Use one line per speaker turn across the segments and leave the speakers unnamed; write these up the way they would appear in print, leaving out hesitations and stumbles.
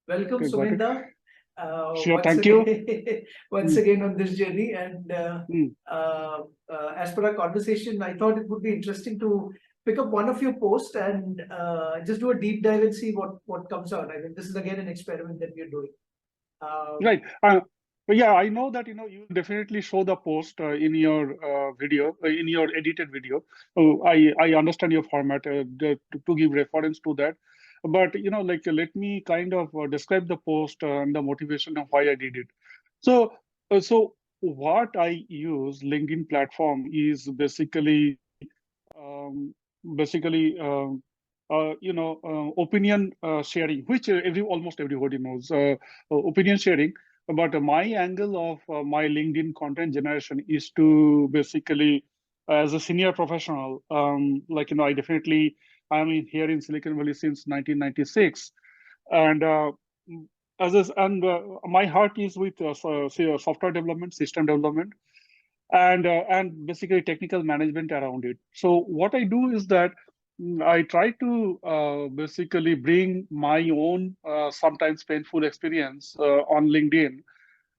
Welcome,
Okay, got it.
Sumenda.
Sure,
Once
thank you.
again, once
Mm,
again on this journey, and
mm.
as per our conversation, I thought it would be interesting to pick up one of your posts and just do a deep dive and see what comes out. I mean, this is again an experiment that we are doing. Um,
Right. But yeah, I know that you will definitely show the post in your video, in your edited video. I understand your format to give reference to that. But like let me kind of describe the post and the motivation of why I did it. So what I use LinkedIn platform is um, basically opinion sharing, which almost everybody knows, opinion sharing. But my angle of my LinkedIn content generation is to basically, as a senior professional, like I definitely I'm here in Silicon Valley since 1996, and my heart is with software development, system development, and basically technical management around it. So what I do is that I try to basically bring my own sometimes painful experience on LinkedIn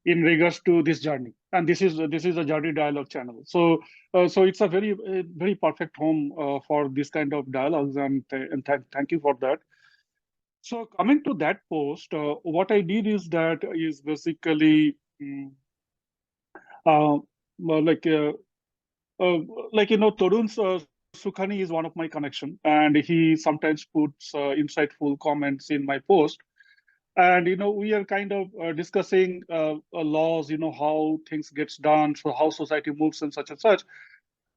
in regards to this journey. And this is a journey dialogue channel. So it's a very perfect home for this kind of dialogues, and thank you for that. So coming to that post, what I did is basically uh, like uh, Tarun's Sukhani is one of my connection, and he sometimes puts insightful comments in my post. And we are kind of discussing laws, how things gets done, so how society moves and such and such.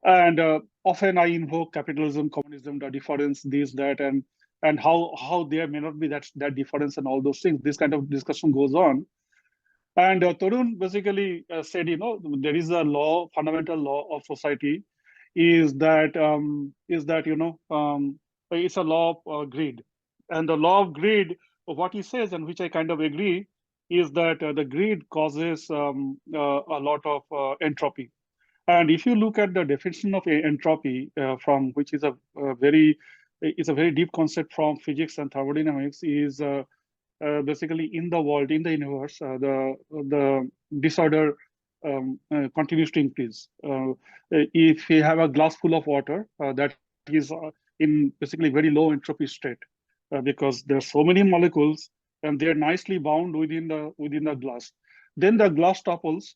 And often I invoke capitalism, communism, the difference, this, that, and how there may not be that difference and all those things. This kind of discussion goes on. And Tarun basically said, there is a law, fundamental law of society, is that it's a law of greed, and the law of greed, what he says, and which I kind of agree, is that the greed causes a lot of entropy. And if you look at the definition of entropy, from which is a very deep concept from physics and thermodynamics, is basically in the world, in the universe, the disorder continues to increase. If you have a glass full of water, that is in basically very low entropy state, because there are so many molecules and they are nicely bound within the glass. Then the glass topples,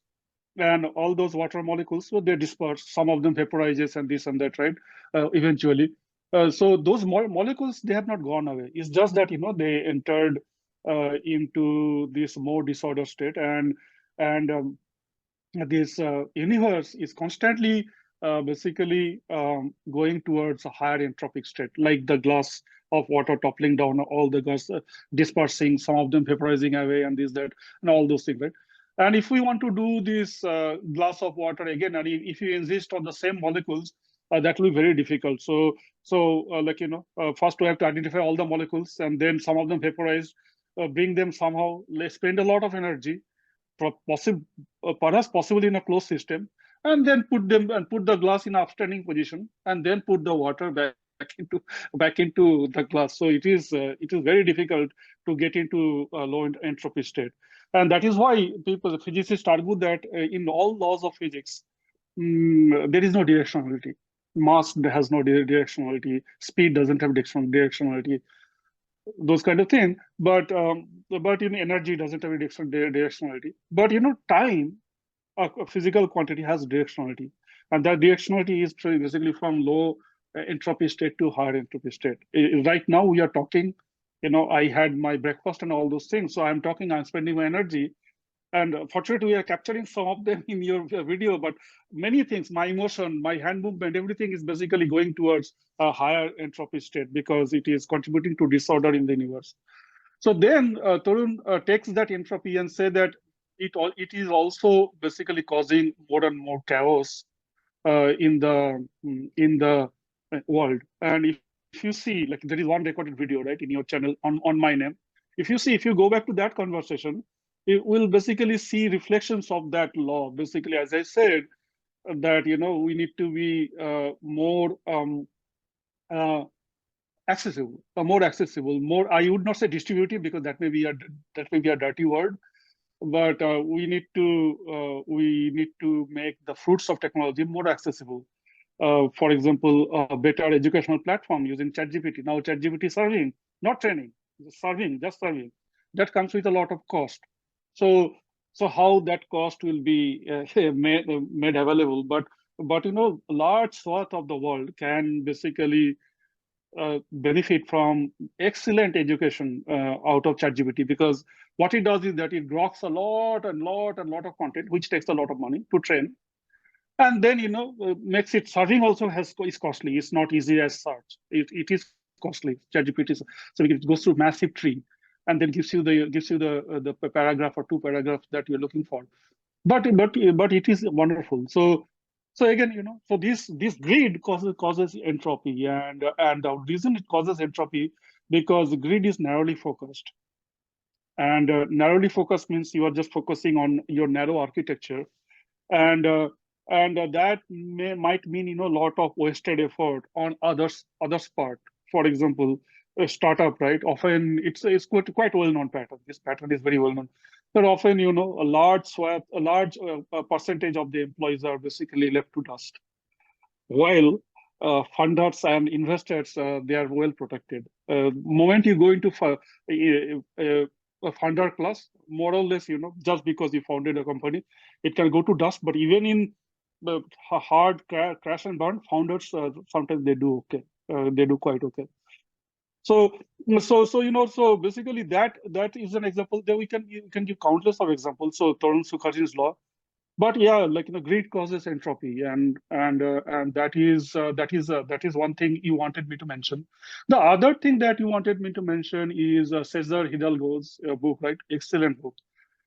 and all those water molecules, so they disperse. Some of them vaporizes and this and that, right? Eventually, so those molecules, they have not gone away. It's just that they entered into this more disorder state, and this universe is constantly basically going towards a higher entropic state, like the glass of water toppling down, all the gas dispersing, some of them vaporizing away, and this, that, and all those things, right? And if we want to do this glass of water again, and if you insist on the same molecules, that will be very difficult. So first we have to identify all the molecules, and then some of them vaporized, bring them somehow, spend a lot of energy, perhaps possibly in a closed system, and then put the glass in upstanding position, and then put the water back into the glass. So it is very difficult to get into a low entropy state, and that is why physicists argue that in all laws of physics, there is no directionality. Mass has no directionality. Speed doesn't have directionality, those kind of thing. But energy doesn't have a directionality. But time, a physical quantity, has directionality, and that directionality is basically from low entropy state to higher entropy state. Right now we are talking. I had my breakfast and all those things, so I'm talking. I'm spending my energy, and fortunately, we are capturing some of them in your video, but many things, my emotion, my hand movement, everything is basically going towards a higher entropy state because it is contributing to disorder in the universe. So then Tarun takes that entropy and say that it is also basically causing more and more chaos in the world. And if you see, like, there is one recorded video, right, in your channel on my name. If you go back to that conversation, it will basically see reflections of that law. Basically, as I said, that we need to be more uh, more accessible, more. I would not say distributive because that may be a dirty word, but we need to make the fruits of technology more accessible. For example, a better educational platform using ChatGPT. Now ChatGPT serving, not training, serving, just serving. That comes with a lot of cost. So how that cost will be made available? But large swath of the world can basically benefit from excellent education out of ChatGPT, because what it does is that it groks a lot of content, which takes a lot of money to train, and then makes it serving also is costly. It's not easy as search. It is costly. ChatGPT so it goes through massive tree, and then gives you the paragraph or two paragraphs that you're looking for. But it is wonderful. So again, so this greed causes entropy, and the reason it causes entropy because greed is narrowly focused, and narrowly focused means you are just focusing on your narrow architecture, and that might mean a lot of wasted effort on others part. For example, a startup, right? Often it's quite well known pattern. This pattern is very well known. But often a large percentage of the employees are basically left to dust, while funders and investors, they are well protected. Moment you go into a funder class, more or less, just because you founded a company, it can go to dust. But even in the hard crash and burn, founders sometimes they do okay. They do quite okay. So basically that is an example. That we can give countless of examples. So Tarun Sukhaji's law. But yeah, like greed causes entropy, and that is one thing you wanted me to mention. The other thing that you wanted me to mention is Cesar Hidalgo's book, right? Excellent book.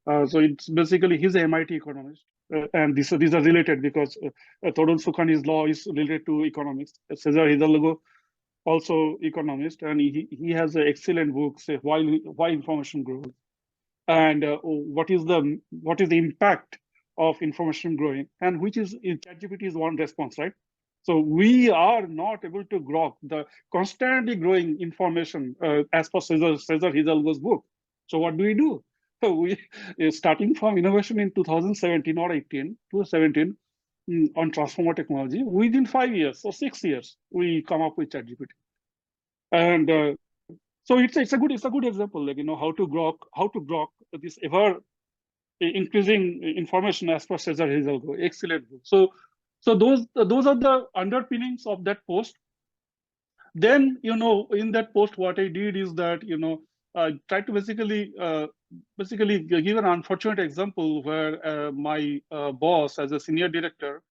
So it's basically he's a MIT economist, and these are related because Tarun Sukhani's law is related to economics. Cesar Hidalgo also economist, and he has an excellent book, say why information grows, and what is the impact of information growing, and which is ChatGPT is one response, right? So we are not able to grok the constantly growing information as per Cesar Hidalgo's book. So what do we do? So we starting from innovation in 2017 or 18 to 17 on transformer technology, within 5 years or 6 years we come up with ChatGPT, and so it's a good example, like how to grok this ever increasing information as per Cesar Hidalgo. Excellent book. So those are the underpinnings of that post. Then in that post, what I did is that I tried to basically give an unfortunate example where my boss, as a senior director,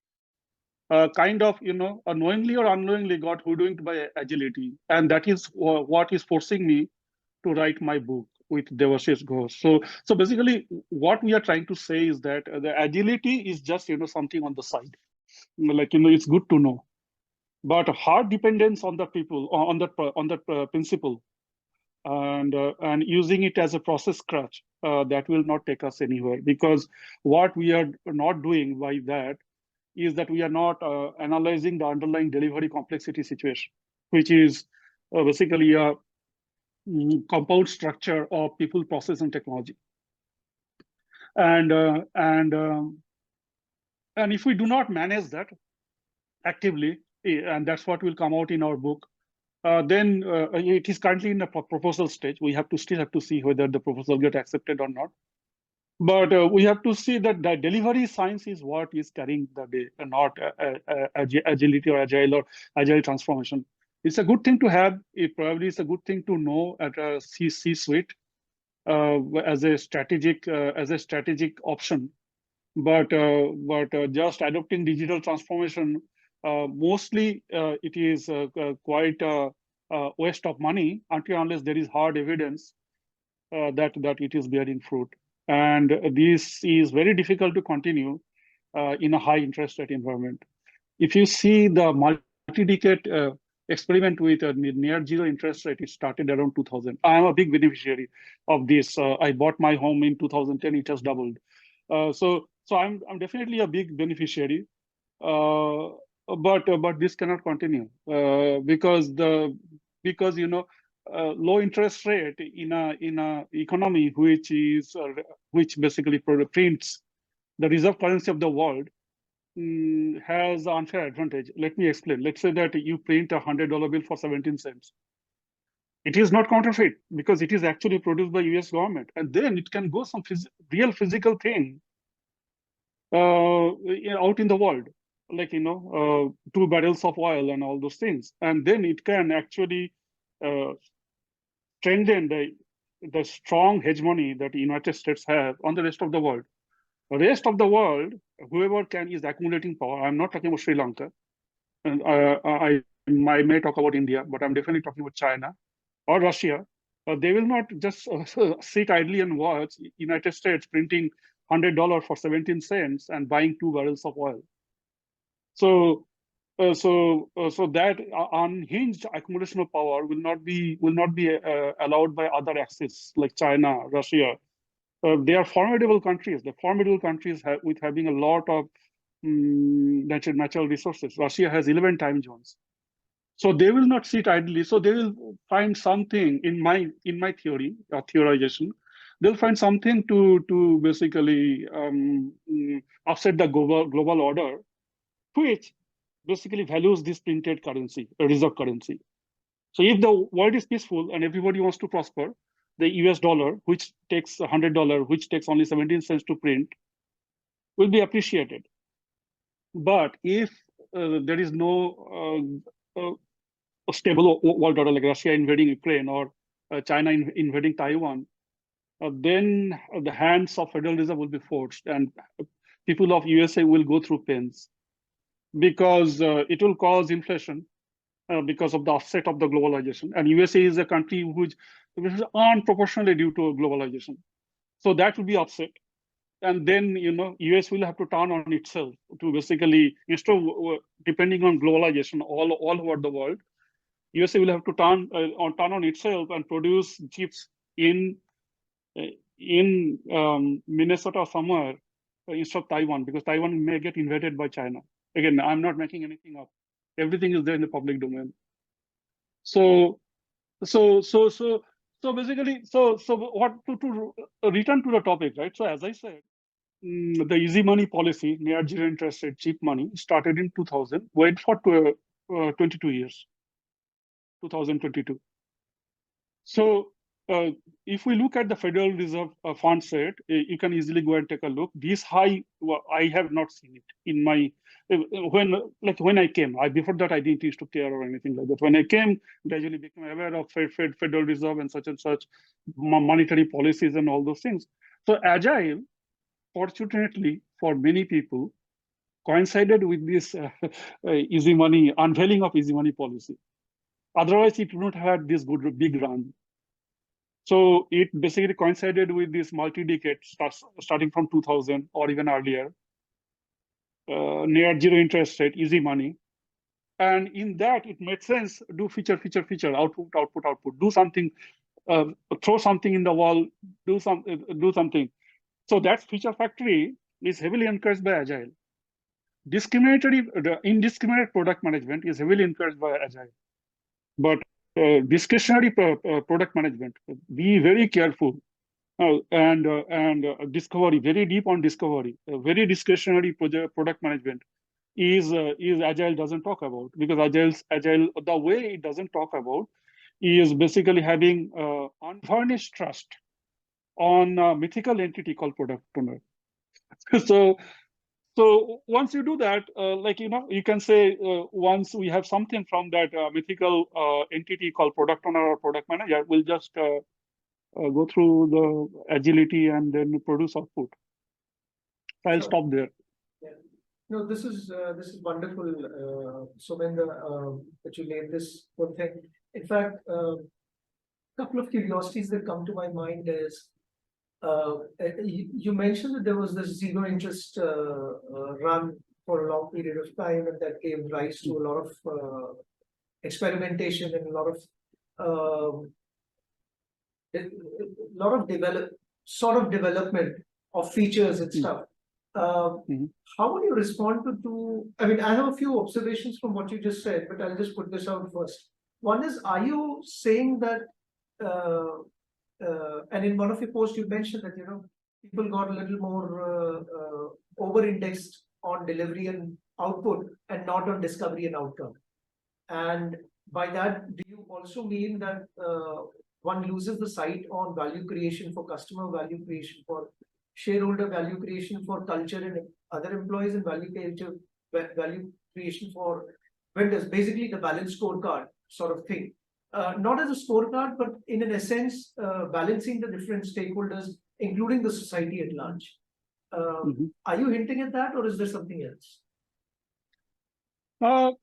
kind of unknowingly or unknowingly got hoodwinked by agility, and that is what is forcing me to write my book with Devashish Ghosh. So basically, what we are trying to say is that the agility is just something on the side, like it's good to know, but hard dependence on the people on that principle, and using it as a process crutch, that will not take us anywhere, because what we are not doing by that is that we are not analyzing the underlying delivery complexity situation, which is basically a compound structure of people, process, and technology. And if we do not manage that actively, and that's what will come out in our book, then it is currently in the proposal stage. We still have to see whether the proposal get accepted or not. But we have to see that the delivery science is what is carrying the day, and not agility or agile transformation. It's a good thing to have. It probably is a good thing to know at a C-suite as a strategic option. But just adopting digital transformation, mostly it is quite a waste of money until unless there is hard evidence that it is bearing fruit. And this is very difficult to continue in a high interest rate environment. If you see the multi-decade experiment with a near zero interest rate, it started around 2000. I am a big beneficiary of this. I bought my home in 2010, it has doubled. So I'm definitely a big beneficiary. But this cannot continue because because low interest rate in a economy which basically prints the reserve currency of the world has unfair advantage. Let me explain. Let's say that you print a $100 bill for 17 cents. It is not counterfeit because it is actually produced by US government, and then it can go some real physical thing out in the world, like 2 barrels of oil and all those things, and then it can actually strengthen the strong hegemony that the United States have on the rest of the world. The rest of the world, whoever is accumulating power. I'm not talking about Sri Lanka, and I may talk about India, but I'm definitely talking about China or Russia. They will not just sit idly and watch United States printing $100 for 17 cents and buying 2 barrels of oil. So that unhinged accumulation of power will not be allowed by other axes like China, Russia. They are formidable countries. They're formidable countries with having a lot of natural resources. Russia has 11 time zones. So they will not sit idly. So they will find something in my theory or theorization. They'll find something to basically upset the global order, which basically values this printed currency, a reserve currency. So if the world is peaceful and everybody wants to prosper, the US dollar, which takes $100, which takes only 17 cents to print, will be appreciated. But if there is no a stable world order, like Russia invading Ukraine or China invading Taiwan, then the hands of Federal Reserve will be forced, and people of USA will go through pains because it will cause inflation because of the offset of the globalization. And USA is a country which is unproportionally due to globalization. So that will be offset. And then, US will have to turn on itself to basically, instead of depending on globalization all over the world, USA will have to turn on itself and produce chips in Minnesota somewhere instead of Taiwan, because Taiwan may get invaded by China. Again, I'm not making anything up. Everything is there in the public domain. So basically, what to return to the topic, right? So as I said, the easy money policy, near zero interest rate, cheap money, started in 2000, went for 22 years, 2022. So if we look at the Federal Reserve funds rate, you can easily go and take a look. This high, I have not seen it in my, when I came. Before that, I didn't used to care or anything like that. When I came, gradually became aware of Federal Reserve and such monetary policies and all those things. So Agile, fortunately for many people, coincided with this easy money, unveiling of easy money policy. Otherwise, it would not have had this big run. So it basically coincided with this multi-decade, starting from 2000 or even earlier, near zero interest rate, easy money. And in that, it made sense, do feature, output, do something, throw something in the wall, do something. So that feature factory is heavily encouraged by Agile. Indiscriminate product management is heavily encouraged by Agile. But discretionary product management, be very careful. And discovery, very deep on discovery, very discretionary product management is Agile doesn't talk about, because Agile, the way it doesn't talk about is basically having unvarnished trust on a mythical entity called product owner. So once you do that, you can say once we have something from that mythical entity called product owner or product manager, we'll just go through the agility and then produce output. So I'll stop there.
Yeah. No, this is wonderful, Soumen, that you laid this whole thing. In fact, a couple of curiosities that come to my mind is, you mentioned that there was this zero interest run for a long period of time, and that gave rise to a lot of experimentation and a lot of development of features and stuff. How would you respond to? I mean, I have a few observations from what you just said, but I'll just put this out first. One is, are you saying that, and in one of your posts you mentioned that, people got a little more over-indexed on delivery and output and not on discovery and outcome. And by that, do you also mean that one loses the sight on value creation for customer, value creation for shareholder, value creation for culture and other employees, and value creation for vendors, basically the balanced scorecard sort of thing? Not as a scorecard, but in an essence, balancing the different stakeholders, including the society at large. Are you hinting at that, or is there something else?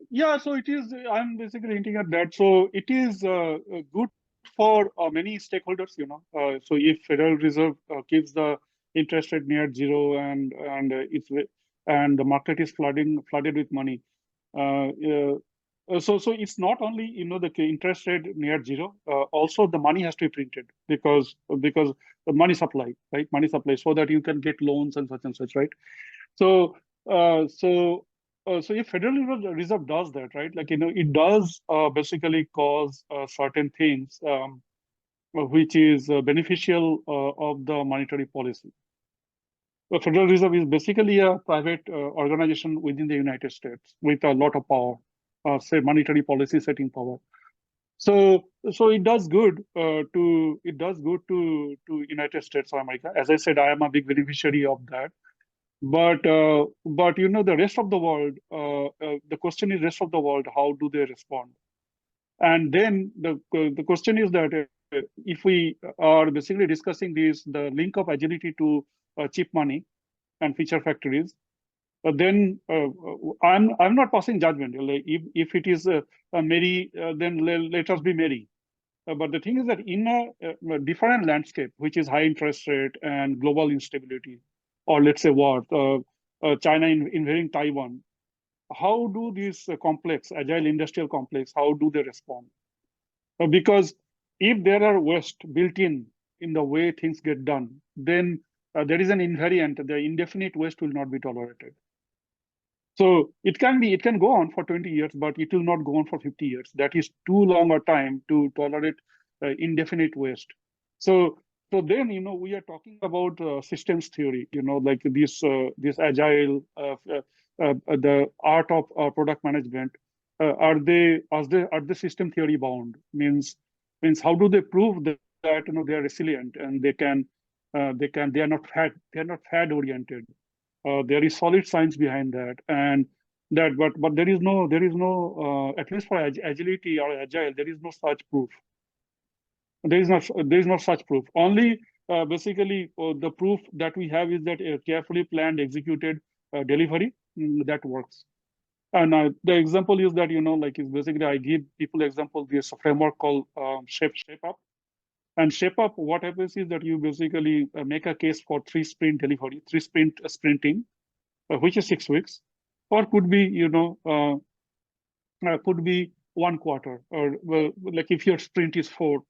Yeah, so it is, I'm basically hinting at that. So it is good for many stakeholders, so if Federal Reserve keeps the interest rate near zero and the market is flooded with money. So it's not only, the interest rate near zero, also the money has to be printed because the money supply, right? Money supply, so that you can get loans and such, right? So so if Federal Reserve does that, right, like, it does basically cause certain things which is beneficial of the monetary policy. The Federal Reserve is basically a private organization within the United States with a lot of power, say monetary policy setting power. So it does good to United States of America. As I said, I am a big beneficiary of that. But the rest of the world, the question is, rest of the world, how do they respond? And then the question is that if we are basically discussing the link of agility to cheap money and feature factories, then I'm not passing judgment. Like, if it is merry, then let us be merry. But the thing is that in a different landscape, which is high interest rate and global instability, or let's say war, China invading Taiwan, how do these complex, agile industrial complex, how do they respond? Because if there are waste built in the way things get done, then there is an invariant, the indefinite waste will not be tolerated. So it can go on for 20 years, but it will not go on for 50 years. That is too long a time to tolerate indefinite waste. So then, we are talking about systems theory, like this agile, the art of product management. Are they system theory bound? Means how do they prove that they are resilient and they are not fad oriented? There is solid science behind that, and that, but there is no at least for agility or agile, there is no such proof. There is not such proof. Only basically the proof that we have is that a carefully planned, executed delivery that works. And the example is that, like, is basically, I give people example. There's a framework called Shape Up. And Shape Up, what happens is that you basically make a case for 3-sprint delivery, 3-sprint sprinting, which is 6 weeks, or could be, could be 1 quarter, or like if your sprint is 4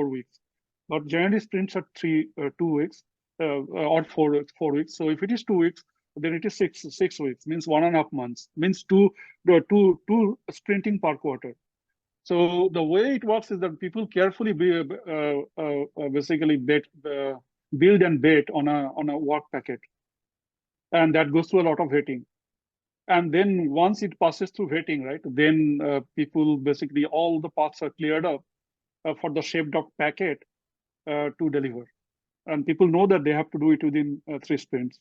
weeks. But generally sprints are 2 weeks or 4 weeks. So if it is 2 weeks, then it is 6 weeks, means 1.5 months, means two sprinting per quarter. So the way it works is that people carefully basically build and bet on a work packet, and that goes through a lot of vetting. And then once it passes through vetting, right, then people basically, all the paths are cleared up for the shaped up packet to deliver. And people know that they have to do it within 3 sprints.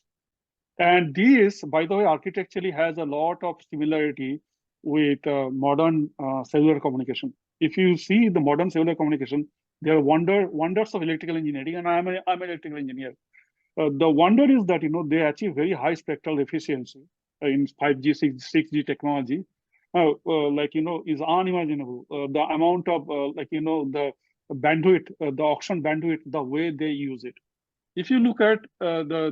And this, by the way, architecturally has a lot of similarity with modern cellular communication. If you see the modern cellular communication, there are wonders of electrical engineering, and I'm an electrical engineer. The wonder is that they achieve very high spectral efficiency in 5G, 6G technology. Like is unimaginable. The amount of the bandwidth, the auction bandwidth, the way they use it. If you look at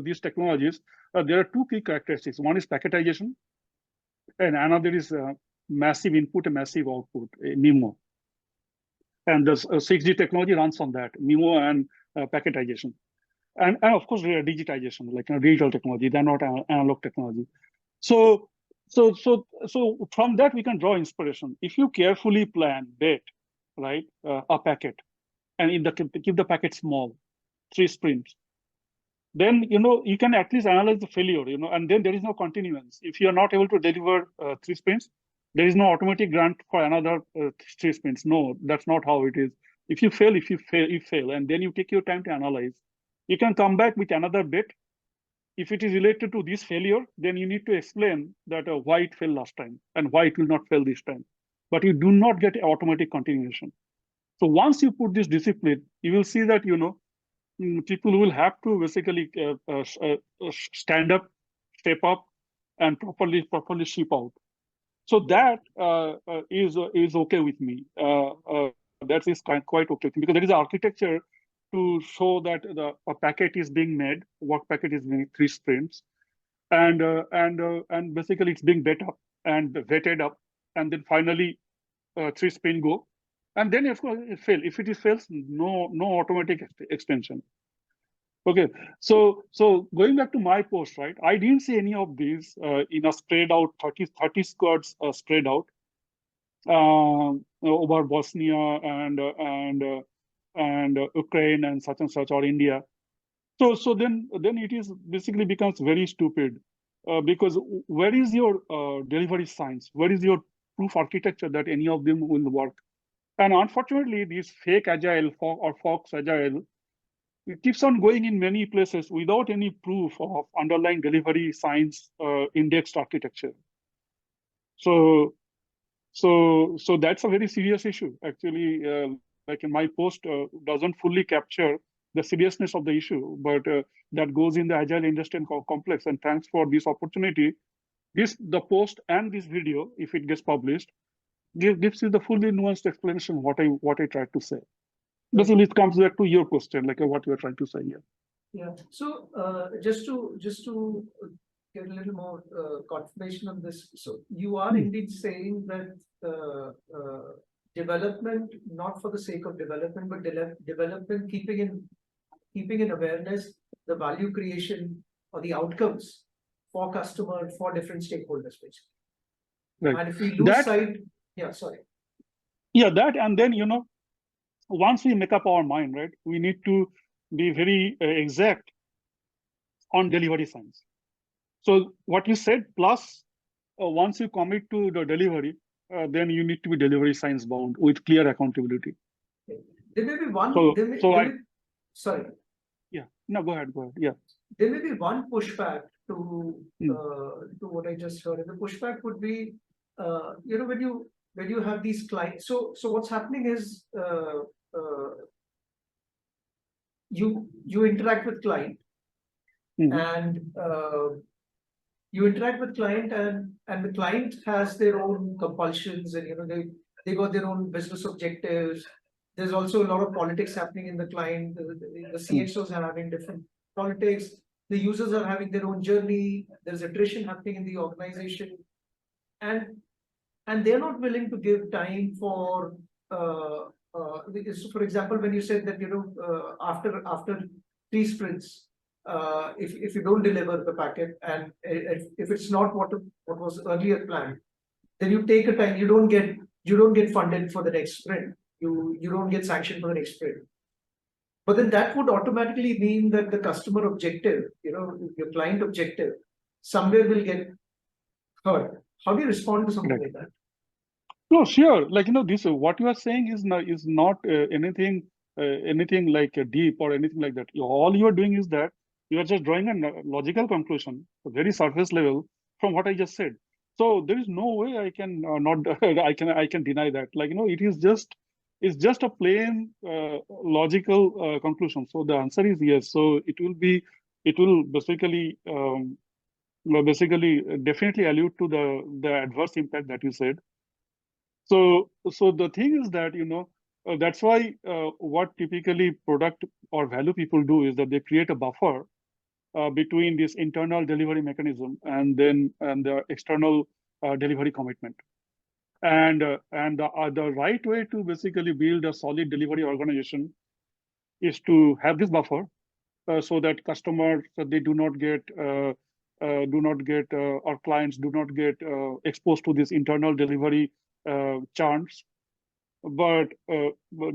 these technologies, there are 2 key characteristics. One is packetization, and another is massive input and massive output, MIMO. And the 6G technology runs on that, MIMO and packetization. And of course, digitization, like digital technology, they're not analog technology. So from that, we can draw inspiration. If you carefully plan, bet, right, a packet, and keep the packet small, 3 sprints, then you can at least analyze the failure, and then there is no continuance. If you are not able to deliver 3 sprints, there is no automatic grant for another 3 sprints. No, that's not how it is. If you fail, you fail, and then you take your time to analyze. You can come back with another bit. If it is related to this failure, then you need to explain that why it failed last time and why it will not fail this time. But you do not get automatic continuation. So once you put this discipline, you will see that people will have to basically stand up, step up, and properly ship out. So that is okay with me. That is quite okay with me, because there is architecture to show that a packet is being made, work packet is being 3 sprints, and basically it's being bet up and vetted up, and then finally 3 sprint go, and then of course it fail. If it fails, no automatic extension. Okay, so going back to my post, right? I didn't see any of these in a spread out 30 squads spread out over Bosnia and Ukraine and such or India. So then it is basically becomes very stupid because where is your delivery science? Where is your proof architecture that any of them will work? And unfortunately, these fake agile or Fox agile, it keeps on going in many places without any proof of underlying delivery science indexed architecture. So that's a very serious issue. Actually, like in my post doesn't fully capture the seriousness of the issue, but that goes in the agile industry complex. And thanks for this opportunity. The post and this video, if it gets published, gives you the fully nuanced explanation what I tried to say. Basically, it comes back to your question, like what you are trying to say here.
Yeah. So just to get a little more confirmation on this, so you are indeed saying that development, not for the sake of development, but development keeping in awareness the value creation or the outcomes for customer, for different stakeholders, basically.
Right.
And if we lose sight,
that, and then once we make up our mind, right, we need to be very exact on delivery science. So what you said, plus once you commit to the delivery, then you need to be delivery science bound with clear accountability.
There may be one. Sorry.
Yeah. No, go ahead. Yeah.
There may be one pushback to what I just heard. And the pushback would be, when you have these clients. So what's happening is you interact with client, and you interact with client, and the client has their own compulsions, and they got their own business objectives. There's also a lot of politics happening in the client. The CXOs are having different politics. The users are having their own journey. There's attrition happening in the organization, and they're not willing to give time for. For example, when you said that after 3 sprints, if you don't deliver the packet, and if it's not what was earlier planned, then you take a time. You don't get funded for the next sprint. You don't get sanctioned for the next sprint. But then that would automatically mean that the customer objective, your client objective, somewhere will get hurt. How do you respond to something like that?
No, sure. Like this, what you are saying is not anything like deep or anything like that. All you are doing is that you are just drawing a logical conclusion, a very surface level from what I just said. So there is no way I can not I can deny that. Like it's just a plain logical conclusion. So the answer is yes. So it will basically definitely allude to the adverse impact that you said. So the thing is that that's why what typically product or value people do is that they create a buffer between this internal delivery mechanism and the external delivery commitment. And the right way to basically build a solid delivery organization is to have this buffer so that customers they do not get our clients do not get exposed to this internal delivery churns. but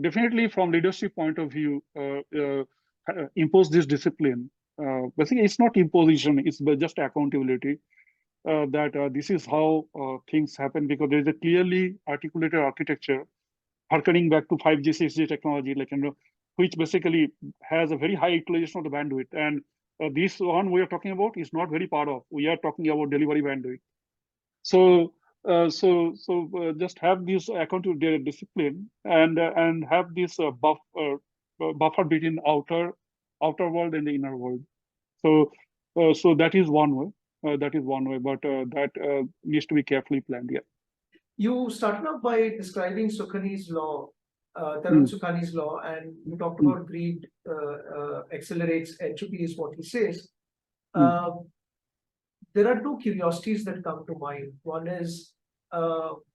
definitely from leadership point of view, impose this discipline. Basically, it's not imposition; it's just accountability. That this is how things happen, because there is a clearly articulated architecture, harkening back to 5G, 6G technology, like which basically has a very high utilization of the bandwidth. And this one we are talking about is not very part of. We are talking about delivery bandwidth. So just have this accountability discipline, and have this buffer between outer world and the inner world. So that is one way. That is one way, but that needs to be carefully planned. Yeah.
You started off by describing Sukhani's law, Tarun Sukhani's law, and you talked about greed accelerates entropy, is what he says. There are two curiosities that come to mind. One is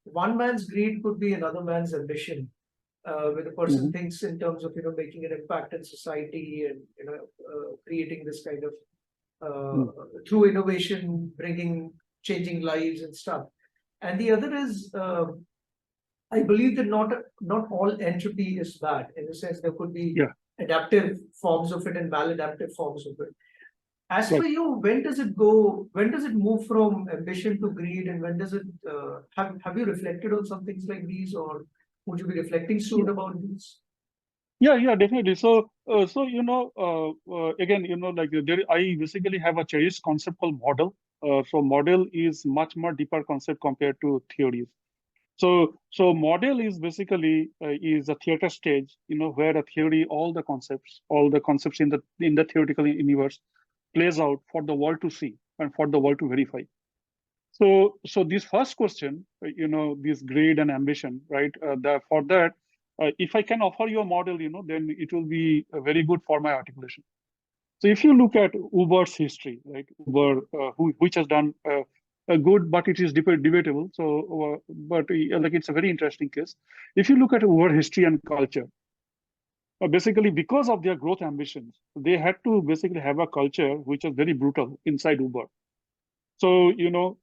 one man's greed could be another man's ambition. Where the person thinks in terms of making an impact in society and creating this kind of through innovation, changing lives and stuff. And the other is, I believe that not all entropy is bad. In a sense, there could be adaptive forms of it and maladaptive forms of it. As for you, when does it go? When does it move from ambition to greed, and when does it? Have you reflected on some things like these, or would you be reflecting soon about these?
Yeah, definitely. So, again, like I basically have a cherished concept called model. So model is much more deeper concept compared to theories. So model is basically is a theater stage, where a theory, all the concepts in the theoretical universe plays out for the world to see and for the world to verify. So this first question, this greed and ambition, right? For that, if I can offer you a model, then it will be very good for my articulation. So if you look at Uber's history, right? Uber, which has done a good, but it is debatable. So, but like it's a very interesting case. If you look at Uber history and culture, basically because of their growth ambitions, they had to basically have a culture which is very brutal inside Uber. So,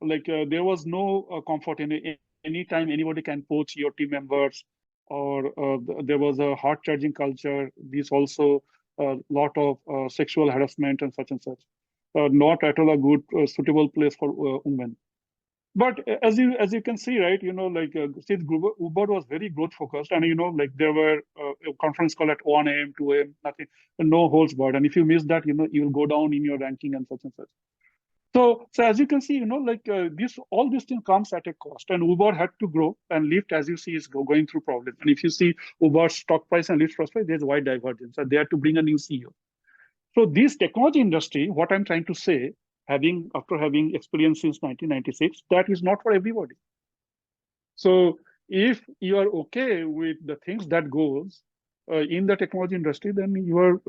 like there was no comfort in any time anybody can poach your team members, or there was a hard charging culture. This also a lot of sexual harassment and such and such. Not at all a good suitable place for women. But as you can see, right, like since Uber was very growth focused, and like there were a conference call at 1 a.m., 2 a.m., nothing, no holds barred. And if you miss that, you will go down in your ranking and such and such. So as you can see, like all this thing comes at a cost, and Uber had to grow, and Lyft, as you see, is going through problems. And if you see Uber's stock price and Lyft's stock price, there's wide divergence. So they had to bring a new CEO. So this technology industry, what I'm trying to say, after having experience since 1996, that is not for everybody. So if you are okay with the things that goes in the technology industry, then you are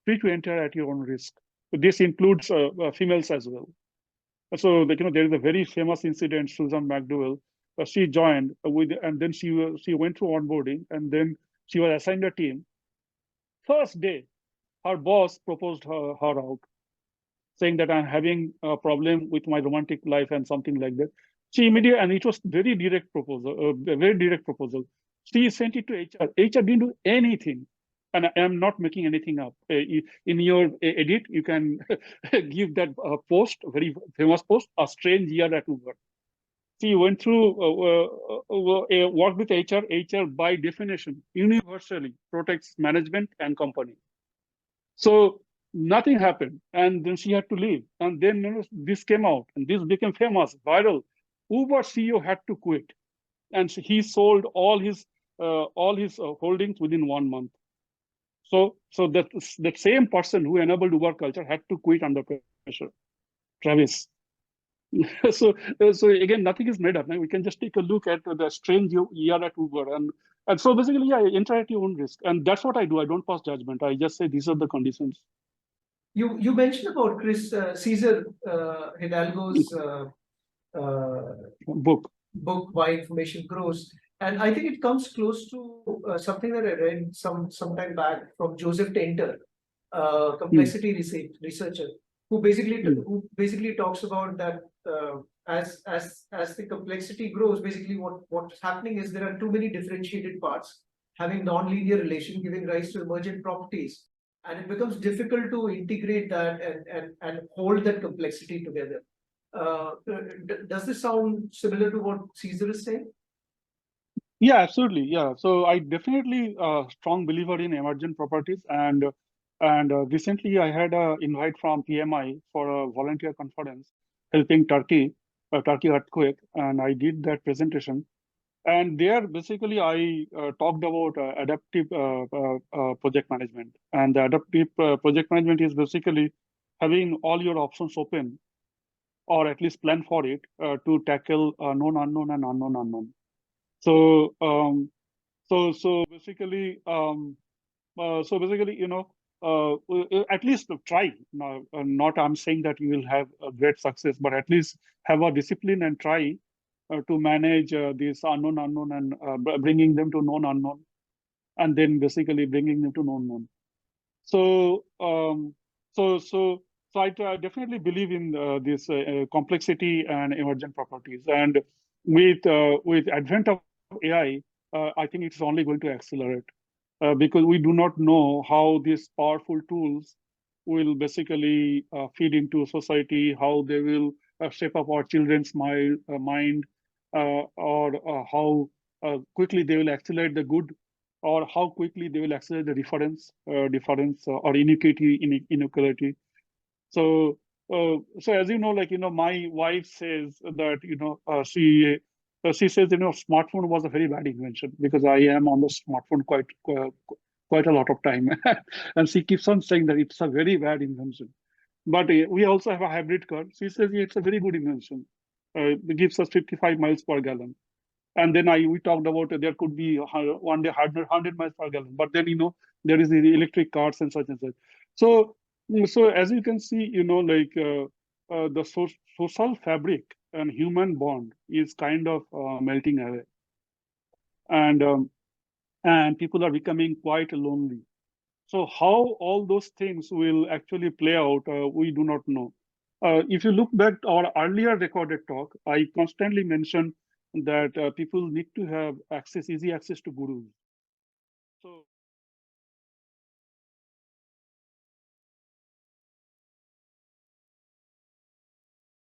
free to enter at your own risk. This includes females as well. So, like, there is a very famous incident. Susan McDowell, she joined and then she went through onboarding, and then she was assigned a team. First day, her boss proposed her out, saying that I'm having a problem with my romantic life and something like that. She immediately, and it was very direct proposal, a very direct proposal. She sent it to HR. HR didn't do anything. And I am not making anything up. In your edit, you can give that post, very famous post, a strange year at Uber. She went through, worked with HR. HR, by definition, universally protects management and company. So nothing happened, and then she had to leave. And then this came out, and this became famous, viral. Uber CEO had to quit, and he sold all his holdings within 1 month. So that same person who enabled Uber culture had to quit under pressure. Travis. So again, nothing is made up. Now we can just take a look at the strange year at Uber, and so basically, yeah, enter at your own risk, and that's what I do. I don't pass judgment. I just say these are the conditions.
You mentioned about Chris Caesar Hidalgo's
Book.
Why Information Grows, and I think it comes close to something that I read some time back from Joseph Tainter, complexity researcher. who basically talks about that as the complexity grows, basically what's happening is there are too many differentiated parts having non-linear relation giving rise to emergent properties, and it becomes difficult to integrate that and hold that complexity together. Does this sound similar to what Caesar is saying?
Yeah, absolutely. Yeah. So I definitely strong believer in emergent properties, and recently I had an invite from PMI for a volunteer conference helping Turkey earthquake, and I did that presentation. And there, basically, I talked about adaptive project management, and the adaptive project management is basically having all your options open, or at least plan for it to tackle known unknown and unknown unknown. So so basically at least try. Not I'm saying that you will have a great success, but at least have a discipline and try to manage these unknown and bringing them to known unknown, and then basically bringing them to known known. So so so so I definitely believe in this complexity and emergent properties, and with advent of AI, I think it's only going to accelerate because we do not know how these powerful tools will basically feed into society, how they will shape up our children's mind, or how quickly they will accelerate the good, or how quickly they will accelerate the difference or inequality. So, so as you know, my wife says that she says smartphone was a very bad invention because I am on the smartphone quite a lot of time, and she keeps on saying that it's a very bad invention. But we also have a hybrid car. She says it's a very good invention. It gives us 55 miles per gallon. And then we talked about there could be one day 100 miles per gallon, but then there is the electric cars and such and such. So so as you can see, the social fabric and human bond is kind of melting away, and and people are becoming quite lonely. So how all those things will actually play out, we do not know. If you look back our earlier recorded talk, I constantly mention that people need to have easy access to gurus. So